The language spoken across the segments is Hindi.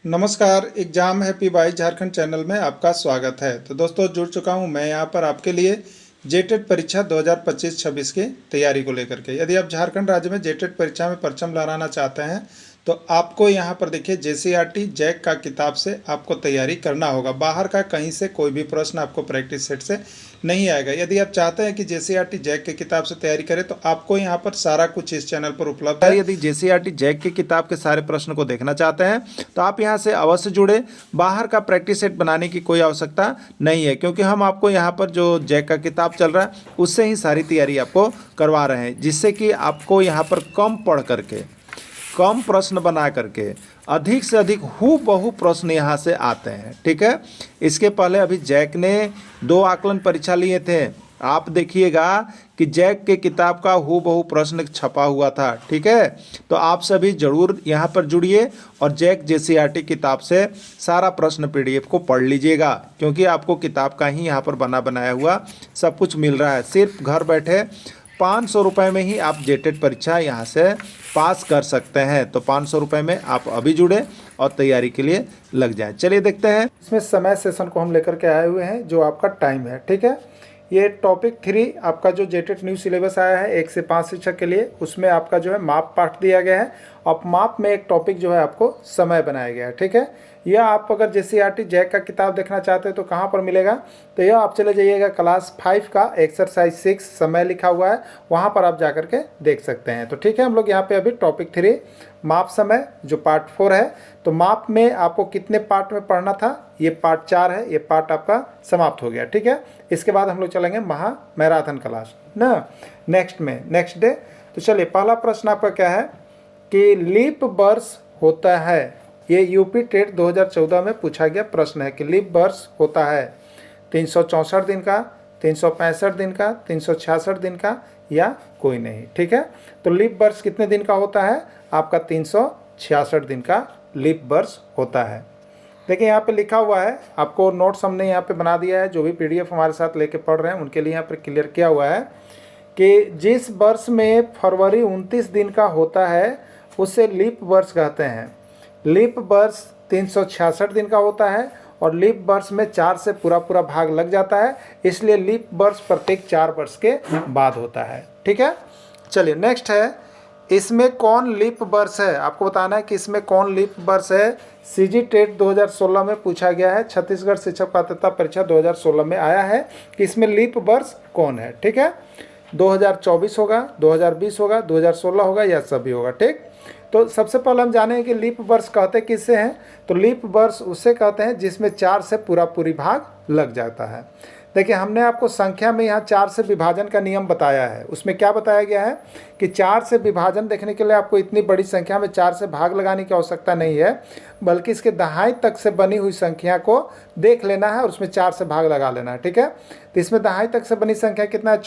नमस्कार। Exam happy by Jharkhand channel में आपका स्वागत है। तो दोस्तों जुड़ चुका हूं मैं यहां पर आपके लिए जेटेट परीक्षा 2025-26 की तैयारी को लेकर के। यदि आप झारखंड राज्य में जेटेट परीक्षा में परचम लहराना चाहते हैं तो आपको यहां पर देखिए जेसीईआरटी जैक का किताब से आपको तैयारी करना होगा। बाहर का कहीं से कोई भी प्रश्न आपको प्रैक्टिस सेट से नहीं आएगा। यदि आप चाहते हैं कि जेसीईआरटी जैक की किताब से तैयारी करें तो आपको यहाँ पर सारा कुछ इस चैनल पर उपलब्ध है। यदि जेसीईआरटी जैक की किताब के सारे प्रश्न को देखना चाहते हैं तो आप यहाँ से अवश्य जुड़े। बाहर का प्रैक्टिस सेट बनाने की कोई आवश्यकता नहीं है, क्योंकि हम आपको यहाँ पर जो जैक का किताब चल रहा है उससे ही सारी तैयारी आपको करवा रहे हैं, जिससे कि आपको यहाँ पर कम पढ़ करके कम प्रश्न बना करके अधिक से अधिक हूबहू प्रश्न यहाँ से आते हैं। ठीक है, इसके पहले अभी जैक ने 2 आकलन परीक्षा लिए थे। आप देखिएगा कि जैक के किताब का हूबहू प्रश्न छपा हुआ था। ठीक है, तो आप सभी जरूर यहाँ पर जुड़िए और जैक जेसीईआरटी किताब से सारा प्रश्न पीडीएफ को पढ़ लीजिएगा, क्योंकि आपको किताब का ही यहाँ पर बना बनाया हुआ सब कुछ मिल रहा है। सिर्फ घर बैठे 500 रुपये में ही आप जेटेट परीक्षा यहाँ से पास कर सकते हैं। तो 500 रुपये में आप अभी जुड़े और तैयारी के लिए लग जाएं। चलिए देखते हैं। इसमें समय सेशन को हम लेकर के आए हुए हैं, जो आपका टाइम है। ठीक है, ये टॉपिक 3 आपका जो जेटेट न्यू सिलेबस आया है 1 से 5 शिक्षक के लिए, उसमें आपका जो है माप पाठ दिया गया है और माप में एक टॉपिक जो है आपको समय बनाया गया है। ठीक है, यह आप अगर जेसीईआरटी जैक का किताब देखना चाहते हैं तो कहाँ पर मिलेगा, तो यह आप चले जाइएगा क्लास 5 का एक्सरसाइज 6 समय लिखा हुआ है, वहाँ पर आप जाकर के देख सकते हैं। तो ठीक है, हम लोग यहाँ पे अभी टॉपिक 3 माप समय जो पार्ट 4 है। तो माप में आपको कितने पार्ट में पढ़ना था, ये पार्ट 4 है, ये पार्ट आपका समाप्त हो गया। ठीक है, इसके बाद हम लोग चलेंगे मैराथन क्लास ना नेक्स्ट डे। तो चलिए, पहला प्रश्न आपका क्या है कि लीप वर्ष होता है। ये यूपी टेट 2014 में पूछा गया प्रश्न है कि लीप वर्ष होता है 364 दिन का, 365 दिन का, 366 दिन का या कोई नहीं। ठीक है, तो लीप वर्ष कितने दिन का होता है, आपका 366 दिन का लीप वर्ष होता है। देखिए यहाँ पे लिखा हुआ है, आपको नोट्स हमने यहाँ पे बना दिया है। जो भी पीडीएफ हमारे साथ लेके पढ़ रहे हैं उनके लिए यहाँ पर क्लियर किया हुआ है कि जिस वर्ष में फरवरी 29 दिन का होता है उसे लीप वर्ष कहते हैं। लीप वर्ष 366 दिन का होता है और लीप वर्ष में 4 से पूरा भाग लग जाता है, इसलिए लीप वर्ष प्रत्येक 4 वर्ष के बाद होता है। ठीक है, चलिए नेक्स्ट है, इसमें कौन लीप वर्ष है, आपको बताना है कि इसमें कौन लीप वर्ष है। सीजी टेट 2016 में पूछा गया है, छत्तीसगढ़ शिक्षक पात्रता परीक्षा 2016 में आया है कि इसमें लीप वर्ष कौन है। ठीक है, 2024 होगा, 2020 होगा, 2016 होगा या सभी होगा। ठीक, तो सबसे पहले हम जाने कि लीप वर्ष कहते किससे हैं, तो लीप वर्ष उससे कहते हैं जिसमें 4 से पूरी भाग लग जाता है। देखिए हमने आपको संख्या में यहाँ 4 से विभाजन का नियम बताया है। उसमें क्या बताया गया है कि 4 से विभाजन देखने के लिए आपको इतनी बड़ी संख्या में 4 से भाग लगाने की आवश्यकता नहीं है, बल्कि इसके दहाई तक से बनी हुई संख्या को देख लेना है और उसमें 4 से भाग लगा लेना है। ठीक है, तो इसमें दहाई तक से बनी संख्या कितना है,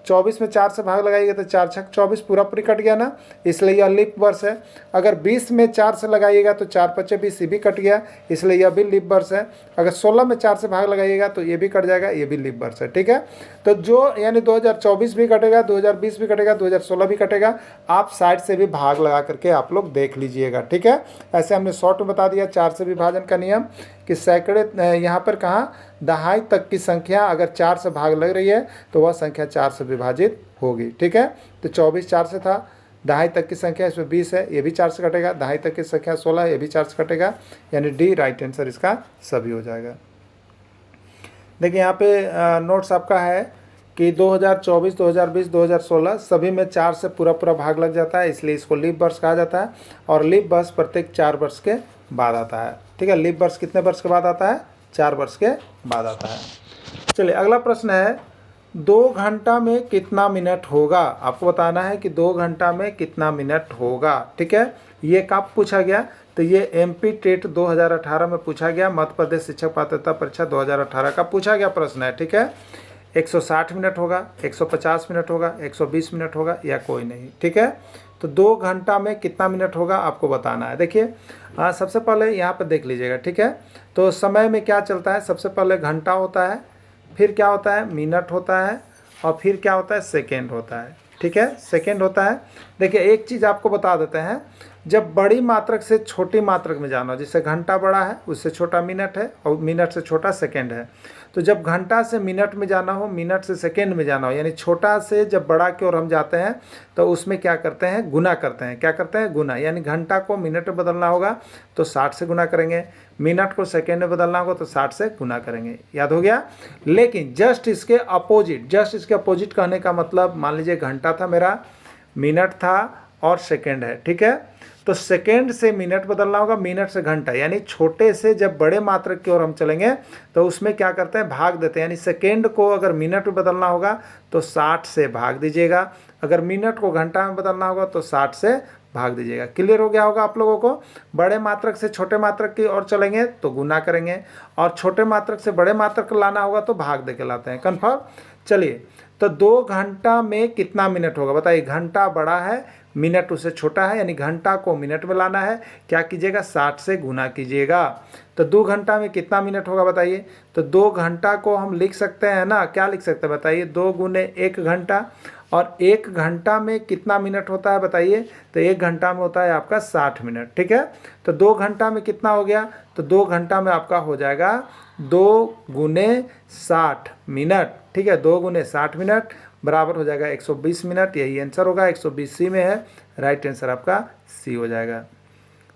24 में 4 से भाग लगाइएगा तो 4 छक 24 पूरी कट गया ना, इसलिए यह लीप वर्ष है। अगर 20 में 4 से लगाइएगा तो 4 पचे 20, ये भी कट गया, इसलिए यह भी लीप वर्ष है। अगर 16 में 4 से भाग लगाइएगा तो ये भी कट जाएगा, ये भी लीप वर्ष है। ठीक है, तो जो यानी 2024 भी कटेगा, 2020 भी कटेगा, 2016 भी कटेगा। आप साइड से भी भाग लगा करके आप लोग देख लीजिएगा। ठीक है, ऐसे हमने शॉर्ट में बता दिया 4 से विभाजन का नियम कि सैकड़े यहाँ पर कहाँ दहाई तक की संख्या अगर 4 से भाग लग रही है तो वह संख्या 4 से विभाजित होगी। ठीक है, तो 24 4 से था, दहाई तक की संख्या इसमें 20 है, ये भी 4 से कटेगा, दहाई तक की संख्या 16 है, ये भी 4 से कटेगा, यानी डी राइट आंसर इसका सभी हो जाएगा। देखिए यहाँ पे नोट्स आपका है कि 2024, 2020, 2016 सभी में 4 से पूरा भाग लग जाता है, इसलिए इसको लीप वर्ष कहा जाता है और लीप वर्ष प्रत्येक 4 वर्ष के बाद आता है। ठीक है, लीप वर्ष कितने वर्ष के बाद आता है, 4 वर्ष के बाद आता है। चलिए अगला प्रश्न है, 2 घंटा में कितना मिनट होगा, आपको बताना है कि 2 घंटा में कितना मिनट होगा। ठीक है, ये कब पूछा गया, तो ये एमपी टेट 2018 में पूछा गया, मध्य प्रदेश शिक्षक पात्रता परीक्षा 2018 का पूछा गया प्रश्न है। ठीक है, 160 मिनट होगा, 150 मिनट होगा, 120 मिनट होगा या कोई नहीं। ठीक है, तो 2 घंटा में कितना मिनट होगा आपको बताना है। देखिए सबसे पहले यहाँ पर देख लीजिएगा। ठीक है, तो समय में क्या चलता है, सबसे पहले घंटा होता है, फिर क्या होता है मिनट होता है और फिर क्या होता है सेकेंड होता है। ठीक है, सेकेंड होता है। देखिए एक चीज़ आपको बता देते हैं, जब बड़ी मात्रक से छोटी मात्रक में जाना हो, जैसे घंटा बड़ा है उससे छोटा मिनट है और मिनट से छोटा सेकंड है, तो जब घंटा से मिनट में जाना हो, मिनट से सेकंड में जाना हो, यानी छोटा से जब बड़ा की ओर हम जाते हैं तो उसमें क्या करते हैं, गुना करते हैं। क्या करते हैं, गुना। यानी घंटा को मिनट में बदलना होगा तो 60 से गुना करेंगे, मिनट को सेकेंड में बदलना होगा तो 60 से गुना करेंगे। याद हो गया। लेकिन जस्ट इसके अपोजिट कहने का मतलब, मान लीजिए घंटा था मेरा, मिनट था और सेकेंड है, ठीक है। तो सेकेंड से मिनट बदलना होगा, मिनट से घंटा। यानी छोटे से जब बड़े मात्रक की ओर हम चलेंगे तो उसमें क्या करते हैं, भाग देते हैं। यानी सेकेंड को अगर मिनट में बदलना होगा तो 60 से भाग दीजिएगा, अगर मिनट को घंटा में बदलना होगा तो 60 से भाग दीजिएगा। क्लियर हो गया होगा आप लोगों को। बड़े मात्रक से छोटे मात्रक की ओर चलेंगे तो गुना करेंगे, और छोटे मात्रक से बड़े मात्रक लाना होगा तो भाग दे के लाते हैं। कन्फर्म। चलिए, तो 2 घंटा में कितना मिनट होगा बताइए। घंटा बड़ा है, मिनट उससे छोटा है, यानी घंटा को मिनट में लाना है। क्या कीजिएगा, 60 से गुना कीजिएगा। तो 2 घंटा में कितना मिनट होगा बताइए। तो 2 घंटा को हम लिख सकते हैं ना, क्या लिख सकते हैं बताइए, 2 गुने 1 घंटा। और 1 घंटा में कितना मिनट होता है बताइए। तो 1 घंटा में होता है आपका 60 मिनट, ठीक है। तो 2 घंटा में कितना हो गया, तो 2 घंटा में आपका हो जाएगा 2 गुने 60 मिनट, ठीक है। 2 गुने 60 मिनट बराबर हो जाएगा 120 मिनट। यही आंसर होगा, 120 सी में है, राइट आंसर आपका सी हो जाएगा।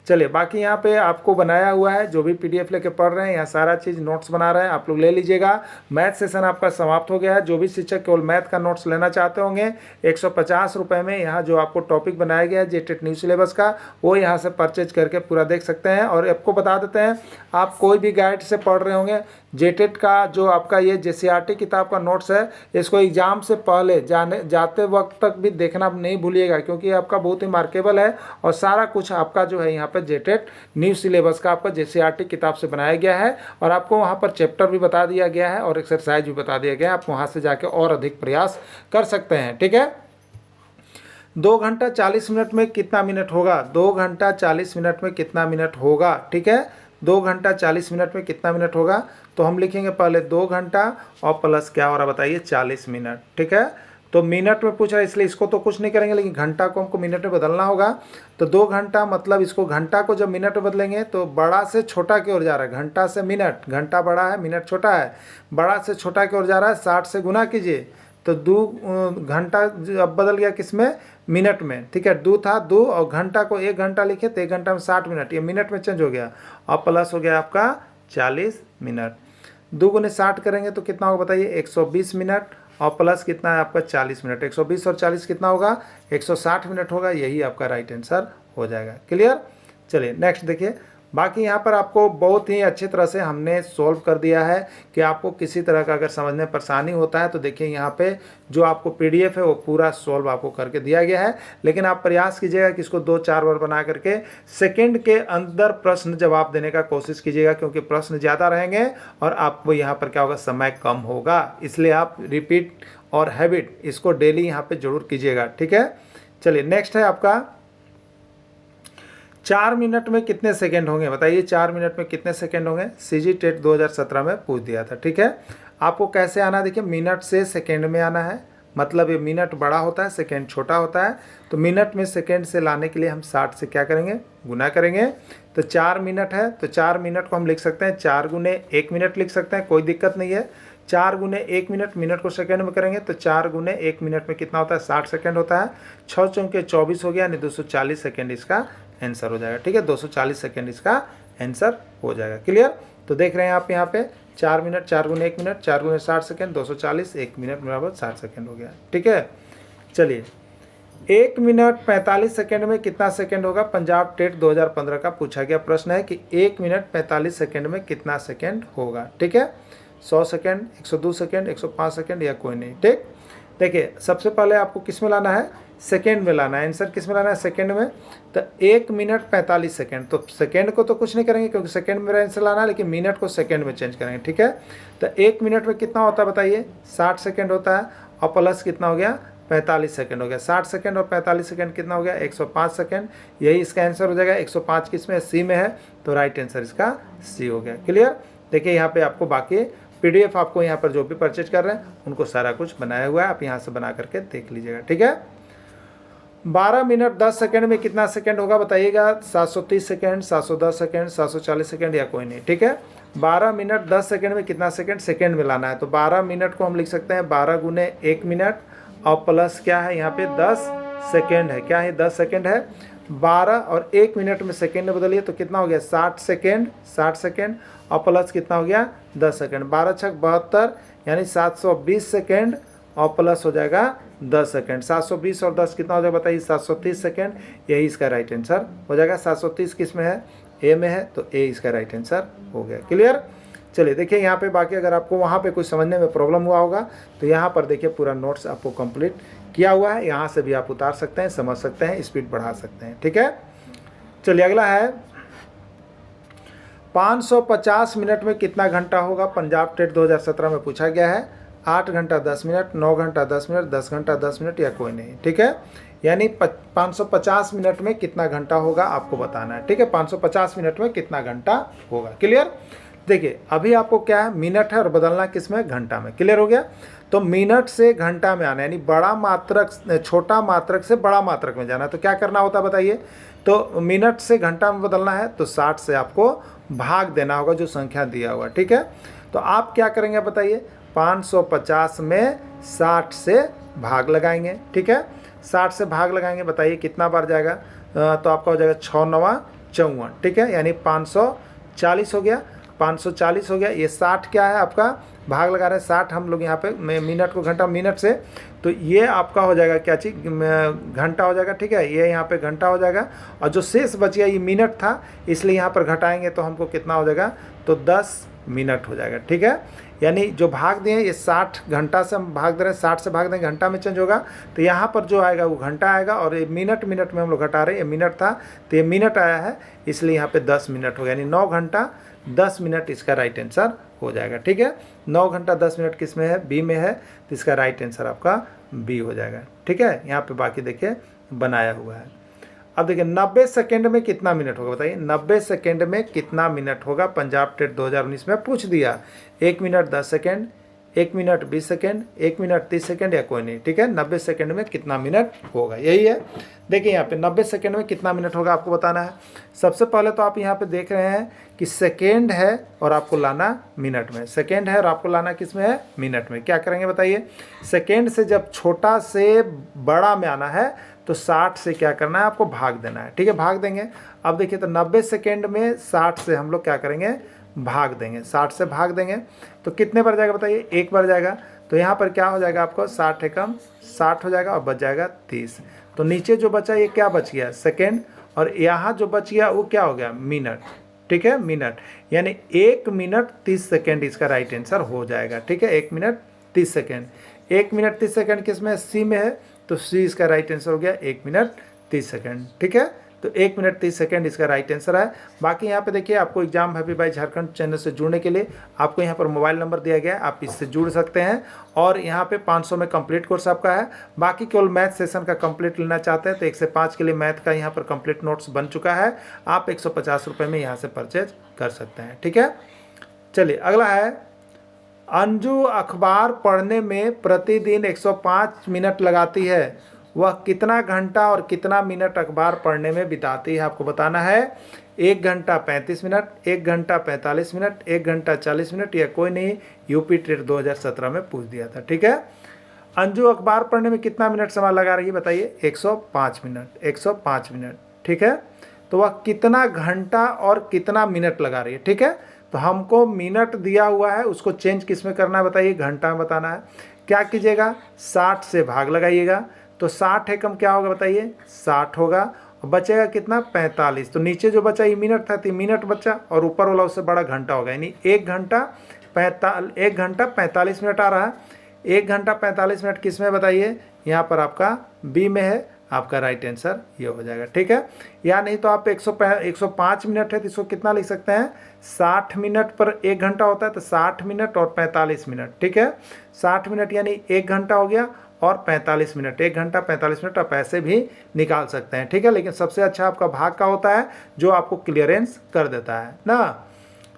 चलिए, बाकी यहाँ पे आपको बनाया हुआ है, जो भी पीडीएफ लेके पढ़ रहे हैं, यहाँ सारा चीज़ नोट्स बना रहे हैं, आप लोग ले लीजिएगा। मैथ सेशन आपका समाप्त हो गया है। जो भी शिक्षक केवल मैथ का नोट्स लेना चाहते होंगे, 150 रुपये में यहाँ जो आपको टॉपिक बनाया गया है जेटेट न्यू सिलेबस का, वो यहाँ से परचेज करके पूरा देख सकते हैं। और आपको बता देते हैं, आप कोई भी गाइड से पढ़ रहे होंगे, जेटेट का जो आपका ये जेसीईआरटी किताब का नोट्स है, इसको एग्जाम से पहले जाते वक्त तक भी देखना नहीं भूलिएगा, क्योंकि आपका बहुत ही मार्केबल है और सारा कुछ आपका जो है यहाँ पर जेटेट न्यू सिलेबस का आपका जेसीईआरटी किताब से बनाया गया है। और आपको वहाँ पर चैप्टर भी बता दिया गया है और एक्सरसाइज भी बता दिया गया है। आप वहाँ से जाके और अधिक प्रयास कर सकते हैं, ठीक है। 2 घंटा 40 मिनट में कितना मिनट होगा, 2 घंटा 40 मिनट में कितना मिनट होगा, ठीक है। 2 घंटा 40 मिनट में कितना मिनट होगा, तो हम लिखेंगे पहले 2 घंटा और प्लस क्या हो रहा है बताइए, 40 मिनट, ठीक है। तो मिनट में पूछ रहा है इसलिए इसको तो कुछ नहीं करेंगे, लेकिन घंटा को हमको मिनट में बदलना होगा। तो 2 घंटा मतलब इसको, घंटा को जब मिनट में बदलेंगे तो बड़ा से छोटा की ओर जा रहा है, घंटा से मिनट, घंटा बड़ा है मिनट छोटा है, बड़ा से छोटा की ओर जा रहा है, 60 से गुना कीजिए। तो 2 घंटा अब बदल गया किस में, मिनट में, ठीक है। 2 था 2 और घंटा को 1 घंटा लिखे तो 1 घंटा में 60 मिनट, ये मिनट में चेंज हो गया और प्लस हो गया आपका 40 मिनट। 2 गुने 60 करेंगे तो कितना होगा बताइए, 120 मिनट और प्लस कितना है आपका 40 मिनट। 120 और 40 कितना होगा, 160 मिनट होगा। यही आपका राइट आंसर हो जाएगा। क्लियर। चलिए नेक्स्ट देखिए। बाकी यहाँ पर आपको बहुत ही अच्छी तरह से हमने सॉल्व कर दिया है कि आपको किसी तरह का अगर समझने में परेशानी होता है तो देखिए यहाँ पे जो आपको पीडीएफ है वो पूरा सॉल्व आपको करके दिया गया है। लेकिन आप प्रयास कीजिएगा कि इसको 2-4 बार बना करके सेकंड के अंदर प्रश्न जवाब देने का कोशिश कीजिएगा, क्योंकि प्रश्न ज़्यादा रहेंगे और आपको यहाँ पर क्या होगा, समय कम होगा। इसलिए आप रिपीट और हैबिट इसको डेली यहाँ पर जरूर कीजिएगा, ठीक है। चलिए नेक्स्ट है आपका 4 मिनट में कितने सेकंड होंगे बताइए। 4 मिनट में कितने सेकंड होंगे, सीजी टेट 2017 में पूछ दिया था, ठीक है। आपको कैसे आना है, देखिए मिनट से सेकंड में आना है, मतलब ये मिनट बड़ा होता है सेकंड छोटा होता है। तो मिनट में सेकंड से लाने के लिए हम 60 से क्या करेंगे, गुना करेंगे। तो 4 मिनट है तो 4 मिनट को हम लिख सकते हैं 4 गुने 1 मिनट लिख सकते हैं, कोई दिक्कत नहीं है। 4 गुने 1 मिनट, मिनट को सेकंड में करेंगे तो 4 गुने 1 मिनट में कितना होता है, 60 सेकंड होता है। 6 चौके 24 हो गया, यानी 240 सेकंड इसका आंसर हो जाएगा, ठीक है। 240 सेकंड इसका आंसर हो जाएगा। क्लियर। तो देख रहे हैं आप यहाँ पे 4 मिनट, 4 गुने 1 मिनट, 4 गुने 60 सेकंड, 240, 1 मिनट बराबर 60 सेकंड हो गया, ठीक है। चलिए 1 मिनट 45 सेकंड में कितना सेकंड होगा, पंजाब टेट 2015 का पूछा गया प्रश्न है कि 1 मिनट 45 सेकंड में कितना सेकंड होगा, ठीक है। 100 सेकंड, 102 सेकंड, 105 सेकंड या कोई नहीं, ठीक। देखिए सबसे पहले आपको किस में लाना है, सेकेंड में लाना है। आंसर किस में लाना है, सेकेंड में। तो 1 मिनट 45 सेकेंड, तो सेकेंड को तो कुछ नहीं करेंगे क्योंकि सेकेंड में आंसर लाना है, लेकिन मिनट को सेकेंड में चेंज करेंगे, ठीक है। तो 1 मिनट में कितना होता है बताइए, 60 सेकेंड होता है और प्लस कितना हो गया, 45 सेकेंड हो गया। 60 सेकेंड और 45 सेकेंड कितना हो गया, 105 सेकेंड। यही इसका आंसर हो जाएगा। 105 किस में, सी में है, तो राइट आंसर इसका सी हो गया। क्लियर। देखिए यहाँ पे आपको बाकी पीडीएफ आपको यहाँ पर जो भी परचेज कर रहे हैं उनको सारा कुछ बनाया हुआ है, आप यहाँ से बना करके देख लीजिएगा, ठीक है। 12 मिनट 10 सेकंड में कितना सेकंड होगा बताइएगा? 730 सेकंड, 710 सेकंड, 740 सेकंड या कोई नहीं, ठीक है। 12 मिनट 10 सेकंड में कितना सेकंड? सेकंड में लाना है। तो 12 मिनट को हम लिख सकते हैं 12 गुने 1 मिनट और प्लस क्या है यहाँ पे 10 सेकंड है। क्या है? 10 सेकंड है। 12 और 1 मिनट में सेकंड में बदलिए तो कितना हो गया? 60 सेकंड, 60 सेकंड और प्लस कितना हो गया? 10 सेकंड। 12 छक 72 यानी 720 सेकंड और प्लस हो जाएगा 10 सेकंड। 720 और 10 कितना हो जाएगा बताइए? 730 सेकंड। यही इसका राइट आंसर हो जाएगा। 730 किस में है? ए में है, तो ए इसका राइट आंसर हो गया। क्लियर? चलिए देखिए यहाँ पे बाकी अगर आपको वहाँ पे कुछ समझने में प्रॉब्लम हुआ होगा तो यहाँ पर देखिए पूरा नोट्स आपको कंप्लीट किया हुआ है। यहाँ से भी आप उतार सकते हैं, समझ सकते हैं, स्पीड बढ़ा सकते हैं, ठीक है। चलिए अगला है 550 मिनट में कितना घंटा होगा? पंजाब टेट 2017 में पूछा गया है। 8 घंटा 10 मिनट, 9 घंटा 10 मिनट, 10 घंटा 10 मिनट या कोई नहीं, ठीक है। यानी 550 मिनट में कितना घंटा होगा आपको बताना है, ठीक है। 550 मिनट में कितना घंटा होगा। क्लियर? देखिए अभी आपको क्या है? मिनट है और बदलना किस में? घंटा में। क्लियर हो गया? तो मिनट से घंटा में आना यानी बड़ा मात्रक, छोटा मात्रक से बड़ा मात्रक में जाना। तो क्या करना होता है बताइए? तो मिनट से घंटा में बदलना है तो 60 से आपको भाग देना होगा जो संख्या दिया हुआ, ठीक है। तो आप क्या करेंगे बताइए? 550 में 60 से भाग लगाएंगे, ठीक है। 60 से भाग लगाएंगे, बताइए कितना बार जाएगा? तो आपका हो जाएगा 6 9 54, ठीक है। यानी 540 हो गया, 540 हो गया। ये 60 क्या है आपका? भाग लगा रहे हैं 60 हम लोग यहाँ पे मिनट को घंटा मिनट से, तो ये आपका हो जाएगा क्या चीज़? घंटा हो जाएगा, ठीक है। ये यहाँ पे घंटा हो जाएगा और जो शेष बच गया ये मिनट था, इसलिए यहाँ पर घटाएंगे तो हमको कितना हो जाएगा? तो 10 मिनट हो जाएगा, ठीक है। यानी जो भाग दिए ये 60 घंटा से हम भाग दे रहे हैं, 60 से भाग देंगे घंटा में चेंज होगा तो यहाँ पर जो आएगा वो घंटा आएगा और ये मिनट मिनट में हम लोग घटा रहे हैं, ये मिनट था तो ये मिनट आया है, इसलिए यहाँ पे 10 मिनट हो गया। यानी 9 घंटा 10 मिनट इसका राइट आंसर हो जाएगा, ठीक है। 9 घंटा 10 मिनट किस में है? बी में है, तो इसका राइट आंसर आपका बी हो जाएगा, ठीक है। यहाँ पे बाकी देखिए बनाया हुआ है। अब देखिए 90 सेकेंड में कितना मिनट होगा बताइए? 90 सेकेंड में कितना मिनट होगा? पंजाब टेट 2019 में पूछ दिया। 1 minute 10 second, 1 minute 20 second, 1 minute 30 second या कोई नहीं, ठीक है। 90 सेकेंड में कितना मिनट होगा, यही है। देखिए यहाँ पे 90 सेकेंड में कितना मिनट होगा आपको बताना है। सबसे पहले तो आप यहाँ पे देख रहे हैं कि सेकेंड है और आपको लाना मिनट में, सेकेंड है और आपको लाना किस में है? मिनट में। क्या करेंगे बताइए? सेकेंड से जब छोटा से बड़ा में आना है तो 60 से क्या करना है? आपको भाग देना है, ठीक है। भाग देंगे। अब देखिए तो 90 सेकेंड में 60 से हम लोग क्या करेंगे? भाग देंगे। 60 से भाग देंगे तो कितने बार जाएगा बताइए? एक बार जाएगा। तो यहाँ पर क्या हो जाएगा आपको? 60 एकम 60 हो जाएगा और बच जाएगा 30। तो नीचे जो बचा ये क्या बच गया? सेकेंड। और यहाँ जो बच गया वो क्या हो गया? मिनट, ठीक है। मिनट यानी 1 मिनट 30 सेकेंड इसका राइट आंसर हो जाएगा, ठीक है। 1 मिनट 30 सेकेंड। 1 मिनट 30 सेकेंड किस में? सी में है, तो सी इसका राइट आंसर हो गया 1 मिनट 30 सेकेंड, ठीक है। तो 1 मिनट 30 सेकेंड इसका राइट आंसर है। बाकी यहाँ पे देखिए आपको exam happy by Jharkhand channel से जुड़ने के लिए आपको यहाँ पर मोबाइल नंबर दिया गया है, आप इससे जुड़ सकते हैं। और यहाँ पे 500 में कंप्लीट कोर्स आपका है। बाकी केवल मैथ सेशन का कंप्लीट लेना चाहते हैं तो 1 से 5 के लिए मैथ का यहाँ पर कंप्लीट नोट्स बन चुका है, आप 150 रुपये में यहाँ से परचेज कर सकते हैं, ठीक है। चलिए अगला है, अंजू अखबार पढ़ने में प्रतिदिन 105 मिनट लगाती है, वह कितना घंटा और कितना मिनट अखबार पढ़ने में बिताती है आपको बताना है। 1 घंटा 35 मिनट, 1 घंटा 45 मिनट, 1 घंटा 40 मिनट या कोई नहीं, यूपी टेट 2017 में पूछ दिया था, ठीक है। अंजू अखबार पढ़ने में कितना मिनट समय लगा रही है बताइए? 105 मिनट, 105 मिनट, ठीक है। तो वह कितना घंटा और कितना मिनट लगा रही है, ठीक है। तो हमको मिनट दिया हुआ है, उसको चेंज किस में करना है बताइए? घंटा में बताना है। क्या कीजिएगा? 60 से भाग लगाइएगा, तो 60 एकम क्या होगा बताइए? 60 होगा और बचेगा कितना? 45। तो नीचे जो बचा ये मिनट था तो मिनट बचा और ऊपर वाला उससे बड़ा घंटा होगा, यानी 1 घंटा 45 मिनट आ रहा है। 1 घंटा 45 मिनट किस में बताइए? यहाँ पर आपका बी में है, आपका राइट आंसर ये हो जाएगा, ठीक है। या नहीं तो आप 105 मिनट है तो इसको कितना लिख सकते हैं? 60 मिनट पर 1 घंटा होता है तो 60 मिनट और 45 मिनट, ठीक है। 60 मिनट यानी 1 घंटा हो गया और 45 मिनट, 1 घंटा 45 मिनट आप ऐसे भी निकाल सकते हैं, ठीक है। लेकिन सबसे अच्छा आपका भाग का होता है जो आपको क्लियरेंस कर देता है ना।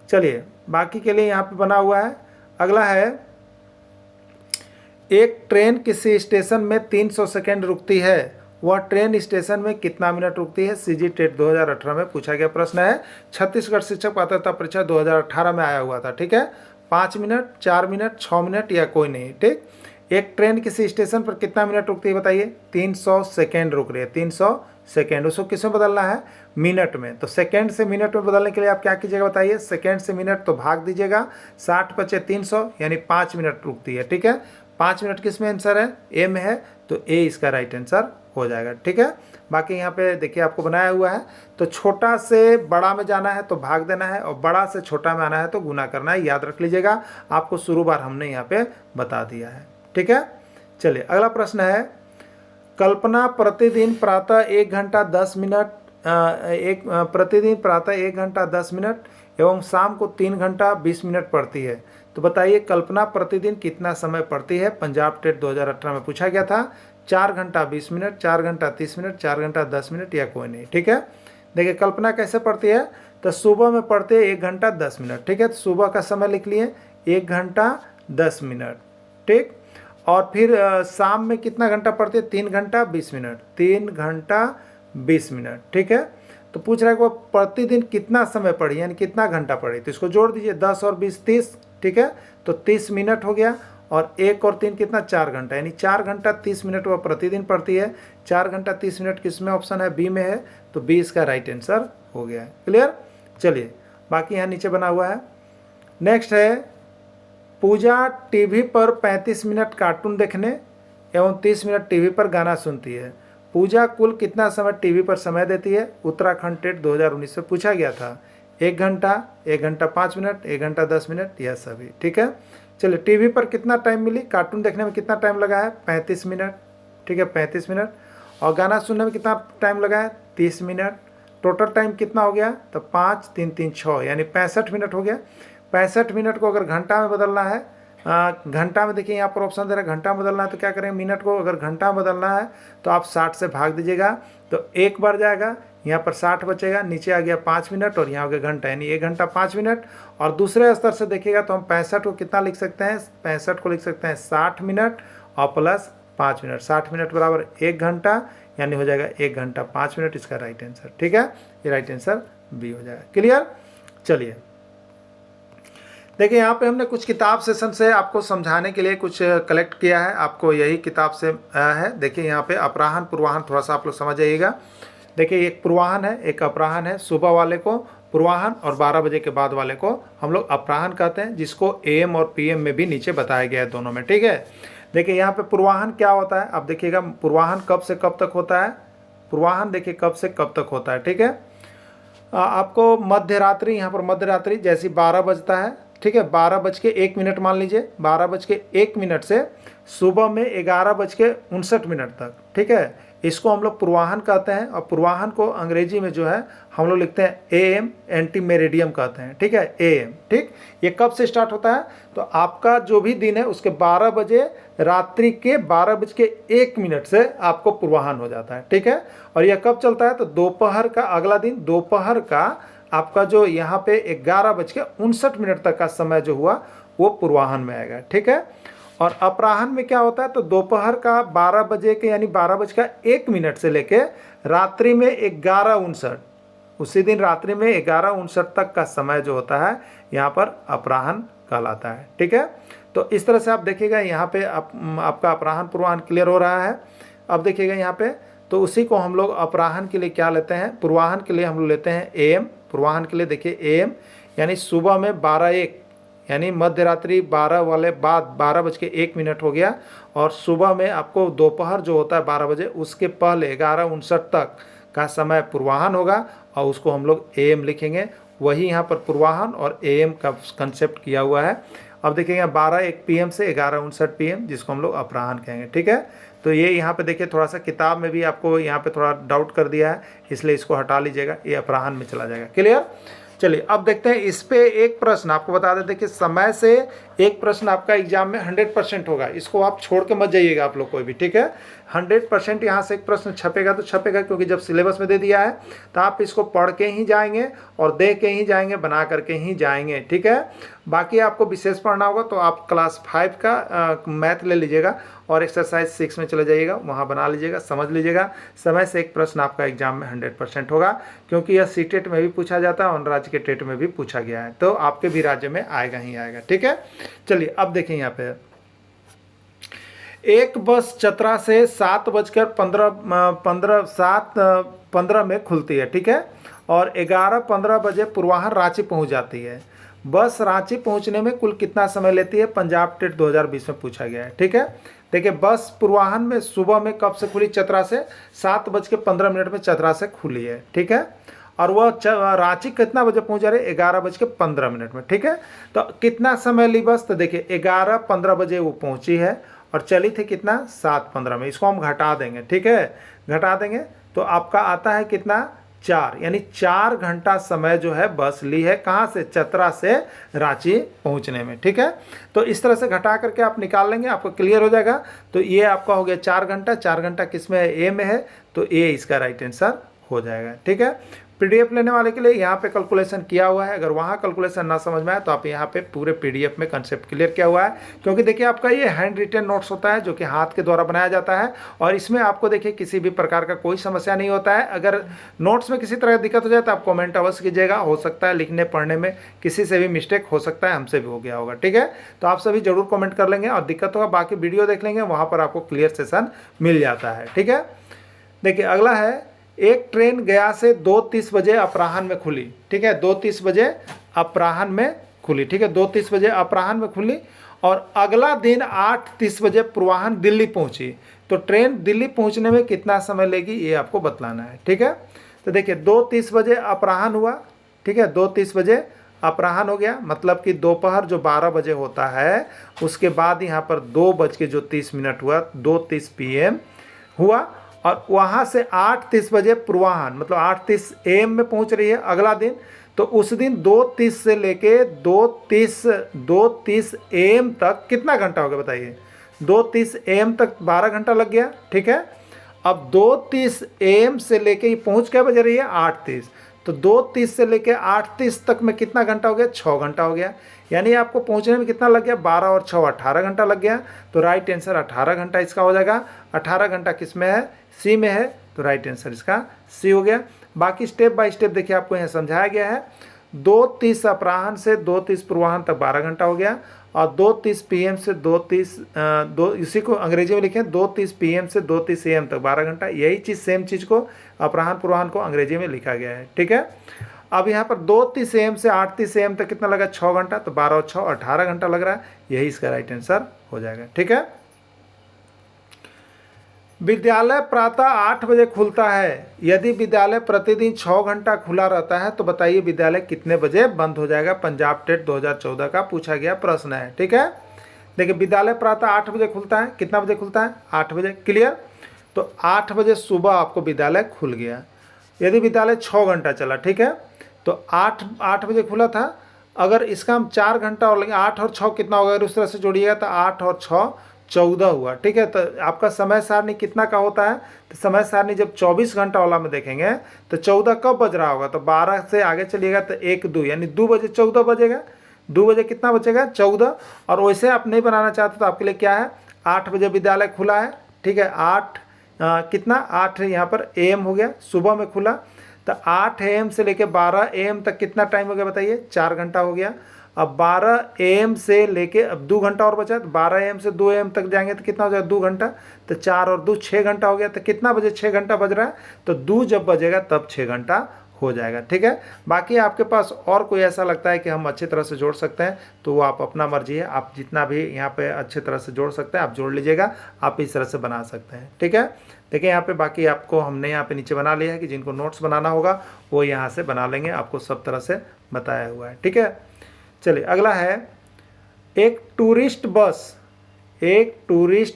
चलिए बाकी के लिए यहाँ पे बना हुआ है। अगला है, एक ट्रेन किसी स्टेशन में 300 सेकेंड रुकती है, वह ट्रेन स्टेशन में कितना मिनट रुकती है? सीजी टेट 2018 में पूछा गया प्रश्न है। छत्तीसगढ़ शिक्षक पात्रता परीक्षा 2018 में आया हुआ था। ठीक है, 5 मिनट, 4 मिनट, 6 मिनट या कोई नहीं। ठीक, एक ट्रेन किसी स्टेशन पर कितना मिनट रुकती है बताइए? 300 सेकेंड रुक रही है, 300 सेकेंड। उसको किस में बदलना है? मिनट में। तो सेकेंड से मिनट में बदलने के लिए आप क्या कीजिएगा बताइए? सेकेंड से मिनट तो भाग दीजिएगा, 60 बचे 300 यानी 5 मिनट रुकती है। ठीक है, 5 मिनट किस में आंसर है? ए में है, तो ए इसका राइट आंसर हो जाएगा। ठीक है, बाकी यहाँ पे देखिए आपको बनाया हुआ है, तो छोटा से बड़ा में जाना है तो भाग देना है, और बड़ा से छोटा में आना है तो गुना करना है। याद रख लीजिएगा, आपको शुरू बार हमने यहाँ पे बता दिया है। ठीक है, चलिए अगला प्रश्न है, कल्पना प्रतिदिन प्रातः 1 घंटा 10 मिनट प्रतिदिन प्रातः 1 घंटा 10 मिनट एवं शाम को 3 घंटा 20 मिनट पढ़ती है। तो बताइए कल्पना प्रतिदिन कितना समय पढ़ती है? पंजाब टेट 2018 में पूछा गया था। 4 घंटा 20 मिनट, 4 घंटा 30 मिनट, 4 घंटा 10 मिनट या कोई नहीं। ठीक है, देखिए कल्पना कैसे पढ़ती है, तो सुबह में पढ़ते हैं 1 घंटा 10 मिनट। ठीक है, तो सुबह का समय लिख लिए 1 घंटा 10 मिनट। ठीक, और फिर शाम में कितना घंटा पढ़ते हैं? 3 घंटा 20 मिनट, 3 घंटा 20 मिनट। ठीक है, तो पूछ रहा है कि वो प्रतिदिन कितना समय पढ़ी, यानी कितना घंटा पढ़ी, तो इसको जोड़ दीजिए, 10 और 20 30। ठीक है, तो 30 मिनट हो गया, और 1 और 3 कितना? 4 घंटा, यानी 4 घंटा 30 मिनट वह प्रतिदिन पढ़ती है। 4 घंटा 30 मिनट किस में ऑप्शन है? बी में है, तो बी इसका राइट आंसर हो गया है। क्लियर? चलिए बाकी यहाँ नीचे बना हुआ है। नेक्स्ट है, पूजा टीवी पर 35 मिनट कार्टून देखने एवं 30 मिनट टीवी पर गाना सुनती है। पूजा कुल कितना समय टीवी पर समय देती है? उत्तराखंड टेट 2019 से पूछा गया था। 1 घंटा, 1 घंटा 5 मिनट, 1 घंटा 10 मिनट, यह सभी। ठीक है, चलिए टीवी पर कितना टाइम मिली? कार्टून देखने में कितना टाइम लगा है? 35 मिनट। ठीक है, 35 मिनट। और गाना सुनने में कितना टाइम लगा है? 30 मिनट। टोटल टाइम कितना हो गया? तो 5 3 3 6 यानी 65 मिनट हो गया। 65 मिनट को अगर घंटा में बदलना है, घंटा में देखिए यहाँ पर ऑप्शन दे रहा है घंटा में बदलना है, तो क्या करेंगे? मिनट को अगर घंटा में बदलना है तो आप 60 से भाग दीजिएगा, तो 1 बार जाएगा, यहाँ पर 60 बचेगा, नीचे आ गया 5 मिनट और यहाँ हो गया घंटा, यानी 1 घंटा 5 मिनट। और दूसरे स्तर से देखिएगा तो हम 65 को कितना लिख सकते हैं? 65 को लिख सकते हैं 60 मिनट और प्लस 5 मिनट। 60 मिनट बराबर 1 घंटा, यानी हो जाएगा 1 घंटा 5 मिनट, इसका राइट आंसर। ठीक है, ये राइट आंसर बी हो जाएगा। क्लियर? चलिए देखिए यहाँ पे हमने कुछ किताब सेशन से आपको समझाने के लिए कुछ कलेक्ट किया है, आपको यही किताब से है। देखिए यहाँ पे अपराहन पूर्वाहन थोड़ा सा आप लोग समझ जाइएगा। देखिए एक पूर्वाहन है, एक अपराहन है। सुबह वाले को पूर्वाहन और 12 बजे के बाद वाले को हम लोग अपराहन कहते हैं, जिसको AM और PM में भी नीचे बताया गया है दोनों में। ठीक है, देखिए यहाँ पे पूर्वाहन क्या होता है, अब देखिएगा पूर्वाहन कब से कब तक होता है? पूर्वाहन देखिए कब से कब तक होता है। ठीक है, आपको मध्य रात्रि, यहाँ पर मध्य रात्रि जैसे 12 बजता है, ठीक है, 12:01 मान लीजिए, 12:01 से सुबह में 11:59 तक। ठीक है, इसको हम लोग पूर्वाहन कहते हैं, और पूर्वाहन को अंग्रेजी में जो है हम लोग लिखते हैं AM, एंटी मेरिडियम कहते हैं। ठीक है, AM। ठीक, ये कब से स्टार्ट होता है? तो आपका जो भी दिन है उसके 12 बजे रात्रि के 12:01 से आपको पूर्वाहन हो जाता है। ठीक है, और यह कब चलता है? तो दोपहर का, अगला दिन दोपहर का आपका जो यहाँ पे 11:59 तक का समय जो हुआ वो पूर्वाहन में आएगा। ठीक है, और अपराहन में क्या होता है? तो दोपहर का 12 बजे के यानी 12:01 से लेके रात्रि में 11:59, उसी दिन रात्रि में 11:59 तक का समय जो होता है यहाँ पर अपराहन कहलाता है। ठीक है, तो इस तरह से आप देखिएगा यहाँ पे आपका अपराहन पूर्वाहन क्लियर हो रहा है। अब देखिएगा यहाँ पे, तो उसी को हम लोग अपराहन के लिए क्या लेते हैं? पूर्वाहन के लिए हम लोग लेते हैं AM। पूर्वाहन के लिए देखिए AM यानी सुबह में 12:01 यानी मध्य रात्रि 12 वाले बाद 12:01 हो गया, और सुबह में आपको दोपहर जो होता है 12 बजे उसके पहले 11:59 तक का समय पूर्वाहन होगा, और उसको हम लोग AM लिखेंगे। वही यहाँ पर पूर्वाहन और AM का कंसेप्ट किया हुआ है। अब देखिए 12:01 PM से 11:59 PM, जिसको हम लोग अपराहन कहेंगे। ठीक है, तो ये यहाँ पे देखिए थोड़ा सा किताब में भी आपको यहाँ पे थोड़ा डाउट कर दिया है, इसलिए इसको हटा लीजिएगा, ये अपराहन में चला जाएगा। क्लियर? चलिए अब देखते हैं इस पे एक प्रश्न आपको बता देते कि समय से एक प्रश्न आपका एग्जाम में 100% होगा, इसको आप छोड़ के मत जाइएगा आप लोग कोई भी, ठीक है। 100% यहाँ से एक प्रश्न छपेगा तो छपेगा, क्योंकि जब सिलेबस में दे दिया है तो आप इसको पढ़ के ही जाएंगे और देख के ही जाएंगे, बना करके ही जाएंगे, ठीक है। बाकी आपको विशेष पढ़ना होगा तो आप क्लास 5 का मैथ ले लीजिएगा और एक्सरसाइज 6 में चले जाइएगा, वहाँ बना लीजिएगा, समझ लीजिएगा। समय से एक प्रश्न आपका एग्जाम में 100% होगा, क्योंकि यह सीटेट में भी पूछा जाता है और राज्य के टेट में भी पूछा गया है, तो आपके भी राज्य में आएगा ही आएगा, ठीक है। चलिए अब देखें यहाँ पे, एक बस चतरा से 7:15 में खुलती है, ठीक है, और 11:15 बजे पूर्वाह्न रांची पहुंच जाती है। बस रांची पहुंचने में कुल कितना समय लेती है, पंजाब टेट 2020 में पूछा गया है, ठीक है। देखिए बस पूर्वाह्न में सुबह में कब से खुली, चतरा से 7:15 में चतरा से खुली है, ठीक है, और वह रांची कितना बजे पहुंच जा रही है, 11:15 में, ठीक है। तो कितना समय ली बस, तो देखिए 11:15 बजे वो पहुंची है और चली थी कितना, 7:15 में। इसको हम घटा देंगे, ठीक है, घटा देंगे तो आपका आता है कितना, 4, यानी 4 घंटा समय जो है बस ली है, कहाँ से, चतरा से रांची पहुंचने में, ठीक है। तो इस तरह से घटा करके आप निकाल लेंगे, आपको क्लियर हो जाएगा। तो ये आपका हो गया 4 घंटा, 4 घंटा किस में है, ए में है, तो ए इसका राइट आंसर हो जाएगा, ठीक है। पीडीएफ लेने वाले के लिए यहाँ पे कैलकुलेशन किया हुआ है, अगर वहाँ कैलकुलेशन ना समझ में आए तो आप यहाँ पे पूरे पीडीएफ में कंसेप्ट क्लियर किया हुआ है, क्योंकि देखिए आपका ये हैंड रिटन नोट्स होता है जो कि हाथ के द्वारा बनाया जाता है, और इसमें आपको देखिए किसी भी प्रकार का कोई समस्या नहीं होता है। अगर नोट्स में किसी तरह की दिक्कत हो जाए तो आप कॉमेंट अवश्य कीजिएगा, हो सकता है लिखने पढ़ने में किसी से भी मिस्टेक हो सकता है, हमसे भी हो गया होगा, ठीक है। तो आप सभी जरूर कॉमेंट कर लेंगे और दिक्कत होगा बाकी वीडियो देख लेंगे, वहाँ पर आपको क्लियर सेशन मिल जाता है, ठीक है। देखिए अगला है, एक ट्रेन गया से 2:30 बजे अपराह्न में खुली, ठीक है, 2:30 बजे अपराह्न में खुली, ठीक है, 2:30 बजे अपराह्न में खुली, और अगला दिन 8:30 बजे पूर्वाह्न दिल्ली पहुंची। तो ट्रेन दिल्ली पहुंचने में कितना समय लेगी ये आपको बतलाना है, ठीक है। तो देखिए 2:30 बजे अपराह्न हुआ, ठीक है, 2:30 बजे अपराह्न हो गया, मतलब कि दोपहर जो 12 बजे होता है उसके बाद यहाँ पर 2:30 हुआ, 2:30 PM हुआ, और वहाँ से 8:30 बजे पूर्वाह्न मतलब 8:30 AM में पहुँच रही है अगला दिन। तो उस दिन 2:30 से लेके 2:30 AM तक कितना घंटा हो गया बताइए, 2:30 AM तक 12 घंटा लग गया, ठीक है। अब 2:30 AM से लेके ये पहुँच क्या बजे रही है, 8:30, तो 2:30 से लेके 8:30 तक में कितना घंटा हो गया, 6 घंटा हो गया, यानी आपको पहुंचने में कितना लग गया, 12 और 6 18 घंटा लग गया। तो राइट आंसर 18 घंटा इसका हो जाएगा। 18 घंटा किस में है, सी में है, तो राइट आंसर इसका सी हो गया। बाकी स्टेप बाय स्टेप देखिए आपको यहाँ समझाया गया है। 2:30 अपराह्न से 2:30 पूर्वाह्न तक 12 घंटा हो गया, और 2:30 PM से 2:30 इसी को अंग्रेजी में लिखें, 2:30 PM से 2:30 AM तक 12 घंटा, यही चीज़ सेम चीज़ को अपराह्न पूर्वाह्न को अंग्रेजी में लिखा गया है, ठीक है। अब यहाँ पर 2:30 AM से 8:30 AM तक कितना लगा, 6 घंटा, तो 12 और 6 18 घंटा लग रहा है, यही इसका राइट आंसर हो जाएगा, ठीक है। विद्यालय प्रातः 8 बजे खुलता है, यदि विद्यालय प्रतिदिन 6 घंटा खुला रहता है तो बताइए विद्यालय कितने बजे बंद हो जाएगा। पंजाब टेट 2014 का पूछा गया प्रश्न है, ठीक है। देखिए विद्यालय प्रातः 8 बजे खुलता है, कितना बजे खुलता है, 8 बजे, क्लियर। तो 8 बजे सुबह आपको विद्यालय खुल गया। यदि विद्यालय 6 घंटा चला, ठीक है, तो 8 बजे खुला था, अगर इसका हम 4 घंटा और लेंगे, 8 और 6 कितना होगा, अगर उस तरह से जोड़िएगा तो 8 और 6 14 हुआ, ठीक है। तो आपका समय सारणी कितना का होता है, तो समय सारणी जब 24 घंटा वाला में देखेंगे तो 14 कब बज रहा होगा, तो 12 से आगे चलिएगा तो 1 2 यानी 2 बजे 14 बजेगा, 2 बजे कितना बचेगा, 14। और वैसे आप नहीं बनाना चाहते तो आपके लिए क्या है, 8 बजे विद्यालय खुला है, ठीक है, 8 कितना 8 यहाँ पर AM हो गया, सुबह में खुला, तो 8 AM से लेके 12 AM तक कितना टाइम हो गया बताइए, 4 घंटा हो गया। अब 12 AM से लेके अब 2 घंटा और बचा, तो 12 AM से 2 AM तक जाएंगे तो कितना हो जाएगा, 2 घंटा, तो 4 और 2 6 घंटा हो गया। तो कितना बजे 6 घंटा बज रहा है, तो 2 जब बजेगा तब 6 घंटा हो जाएगा, ठीक है। बाकी आपके पास और कोई ऐसा लगता है कि हम अच्छी तरह से जोड़ सकते हैं तो वो आप अपना मर्जी है, आप जितना भी यहाँ पे अच्छी तरह से जोड़ सकते हैं आप जोड़ लीजिएगा, आप इस तरह से बना सकते हैं, ठीक है। देखिए यहाँ पे बाकी आपको हमने यहाँ पे नीचे बना लिया है कि जिनको नोट्स बनाना होगा वो यहाँ से बना लेंगे, आपको सब तरह से बताया हुआ है, ठीक है। चलिए अगला है, एक टूरिस्ट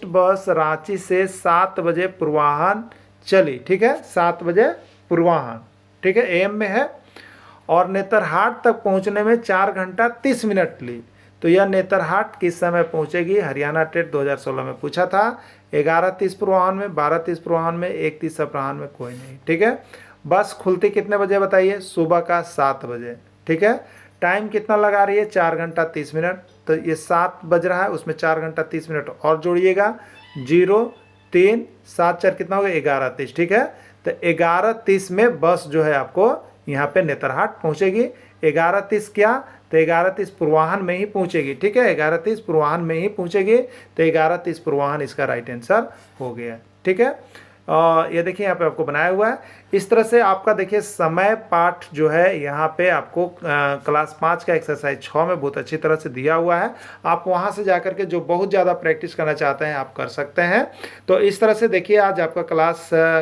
बस रांची से 7 बजे पूर्वाह्न चली, ठीक है, 7 बजे पूर्वाह्न, ठीक है, AM में है, और नेतरहाट तक पहुंचने में 4 घंटा 30 मिनट ली। तो यह नेतरहाट किस समय पहुंचेगी? हरियाणा टेट 2016 में पूछा था। 11:30 पूर्वाह्न में, 12:30 पूर्वाह्न में, 1:30 अपराह्न में, कोई नहीं। ठीक है। बस खुलती कितने बजे बताइए? सुबह का 7 बजे। ठीक है। टाइम कितना लगा रही है? 4 घंटा 30 मिनट। तो ये 7 बज रहा है, उसमें 4 घंटा 30 मिनट और जोड़िएगा। 0 3 7 4 कितना होगा? 11:30। ठीक है। तो 11:30 में बस जो है आपको यहाँ पे नेतरहाट पहुँचेगी। 11:30 क्या? तो 11:30 पूर्वाह्न में ही पहुँचेगी। ठीक है। 11:30 पूर्वाह्न में ही पहुँचेगी। तो 11:30 पूर्वाह्न इसका राइट आंसर हो गया। ठीक है। ये देखिए यहाँ पे आपको बनाया हुआ है। इस तरह से आपका देखिए समय पाठ जो है यहाँ पे आपको क्लास 5 का एक्सरसाइज 6 में बहुत अच्छी तरह से दिया हुआ है। आप वहाँ से जाकर के जो बहुत ज़्यादा प्रैक्टिस करना चाहते हैं आप कर सकते हैं। तो इस तरह से देखिए आज आपका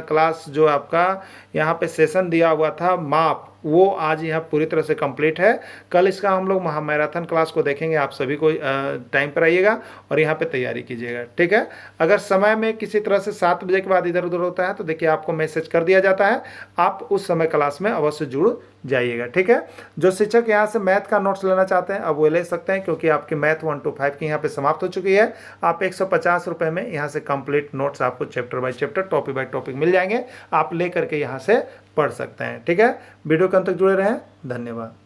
क्लास जो आपका यहाँ पे सेशन दिया हुआ था माप, वो आज यहाँ पूरी तरह से कंप्लीट है। कल इसका हम लोग महामैराथन क्लास को देखेंगे। आप सभी को टाइम पर आइएगा और यहाँ पे तैयारी कीजिएगा। ठीक है। अगर समय में किसी तरह से 7 बजे के बाद इधर उधर होता है तो देखिए आपको मैसेज कर दिया जाता है, आप उस समय क्लास में अवश्य जुड़ जाइएगा। ठीक है। जो शिक्षक यहाँ से मैथ का नोट्स लेना चाहते हैं अब वो ले सकते हैं, क्योंकि आपकी मैथ 1 to 5 की यहाँ पे समाप्त हो चुकी है। आप 150 रुपये में यहाँ से कंप्लीट नोट्स आपको chapter by chapter, topic by topic मिल जाएंगे। आप ले करके यहाँ से पढ़ सकते हैं। ठीक है। वीडियो के अंत तक जुड़े रहें। धन्यवाद।